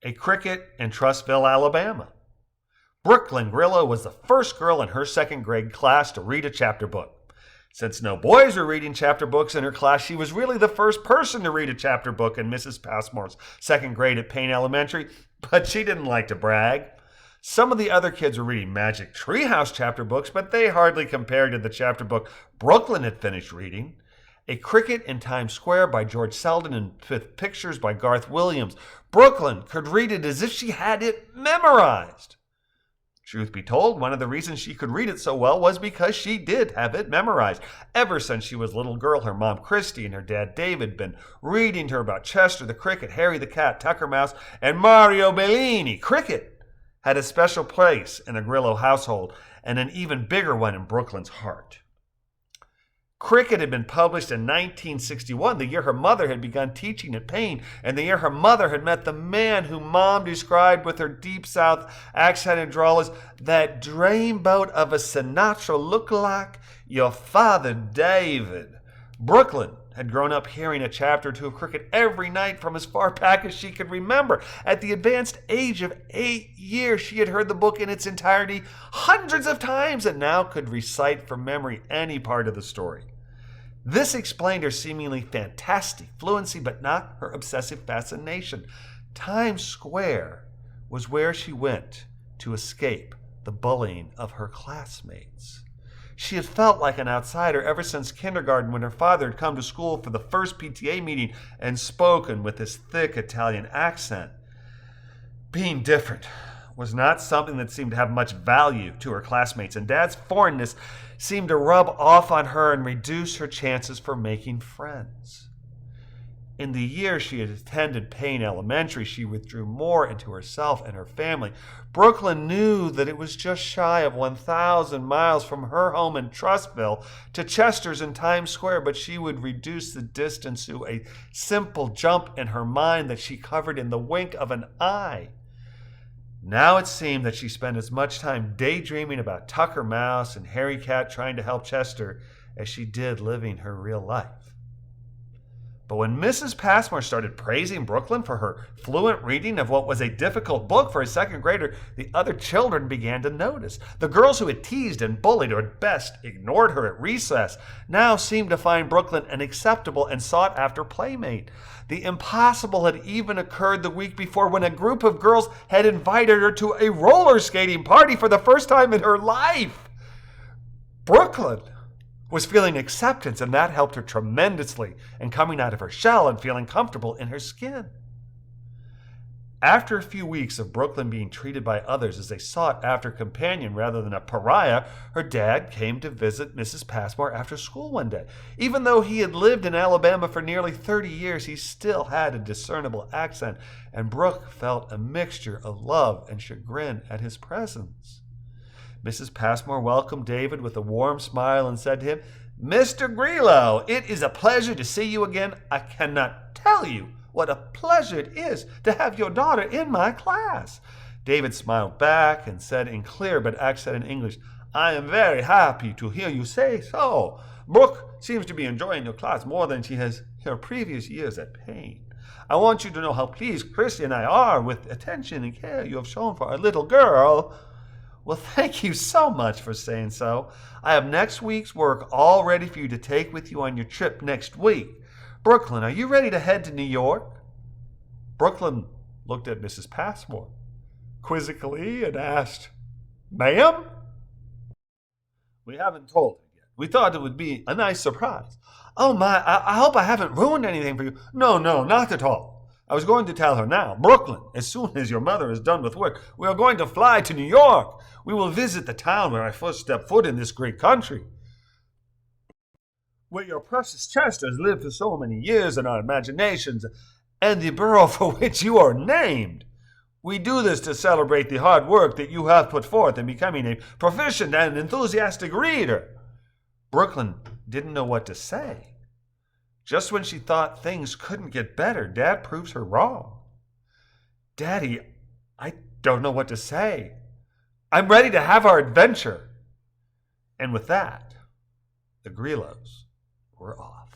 A cricket in Trussville, Alabama. Brooklyn Grillo was the first girl in her second grade class to read a chapter book. Since no boys were reading chapter books in her class, she was really the first person to read a chapter book in Mrs. Passmore's second grade at Payne Elementary, but she didn't like to brag. Some of the other kids were reading Magic Treehouse chapter books, but they hardly compared to the chapter book Brooklyn had finished reading. A Cricket in Times Square by George Selden and Fifth Pictures by Garth Williams. Brooklyn could read it as if she had it memorized. Truth be told, one of the reasons she could read it so well was because she did have it memorized. Ever since she was a little girl, her mom Christy and her dad David had been reading to her about Chester the Cricket, Harry the Cat, Tucker Mouse, and Mario Bellini. Cricket had a special place in the Grillo household and an even bigger one in Brooklyn's heart. Cricket had been published in 1961, the year her mother had begun teaching at Payne, and the year her mother had met the man whom Mom described with her deep South accent and drawl as that dreamboat of a Sinatra look-alike, your father David. Brooklyn had grown up hearing a chapter or two of Cricket every night from as far back as she could remember. At the advanced age of 8 years, she had heard the book in its entirety hundreds of times and now could recite from memory any part of the story. This explained her seemingly fantastic fluency, but not her obsessive fascination. Times Square was where she went to escape the bullying of her classmates. She had felt like an outsider ever since kindergarten when her father had come to school for the first PTA meeting and spoken with his thick Italian accent. Being different was not something that seemed to have much value to her classmates, and Dad's foreignness seemed to rub off on her and reduce her chances for making friends. In the year she had attended Payne Elementary, she withdrew more into herself and her family. Brooklyn knew that it was just shy of 1,000 miles from her home in Trussville to Chester's in Times Square, but she would reduce the distance to a simple jump in her mind that she covered in the wink of an eye. Now it seemed that she spent as much time daydreaming about Tucker Mouse and Harry Cat trying to help Chester as she did living her real life. But when Mrs. Passmore started praising Brooklyn for her fluent reading of what was a difficult book for a second grader, the other children began to notice. The girls who had teased and bullied or at best ignored her at recess now seemed to find Brooklyn an acceptable and sought-after playmate. The impossible had even occurred the week before when a group of girls had invited her to a roller skating party for the first time in her life. Brooklyn was feeling acceptance, and that helped her tremendously in coming out of her shell and feeling comfortable in her skin. After a few weeks of Brooklyn being treated by others as a sought-after companion rather than a pariah, her dad came to visit Mrs. Passmore after school one day. Even though he had lived in Alabama for nearly 30 years, he still had a discernible accent, and Brooke felt a mixture of love and chagrin at his presence. Mrs. Passmore welcomed David with a warm smile and said to him, "Mr. Grillo, it is a pleasure to see you again. I cannot tell you what a pleasure it is to have your daughter in my class." David smiled back and said in clear but accented English, "I am very happy to hear you say so. Brooke seems to be enjoying your class more than she has her previous years at Payne. I want you to know how pleased Christy and I are with the attention and care you have shown for our little girl." "Well, thank you so much for saying so. I have next week's work all ready for you to take with you on your trip next week. Brooklyn, are you ready to head to New York?" Brooklyn looked at Mrs. Passmore quizzically and asked, "Ma'am?" "We haven't told her yet. We thought it would be a nice surprise." "Oh, my, I hope I haven't ruined anything for you." No, not at all. I was going to tell her now. Brooklyn, as soon as your mother is done with work, we are going to fly to New York. We will visit the town where I first stepped foot in this great country, where your precious Chester has lived for so many years in our imaginations, and the borough for which you are named. We do this to celebrate the hard work that you have put forth in becoming a proficient and enthusiastic reader. Brooklyn didn't know what to say. Just when she thought things couldn't get better, Dad proves her wrong. "Daddy, I don't know what to say. I'm ready to have our adventure." And with that, the Grillos were off.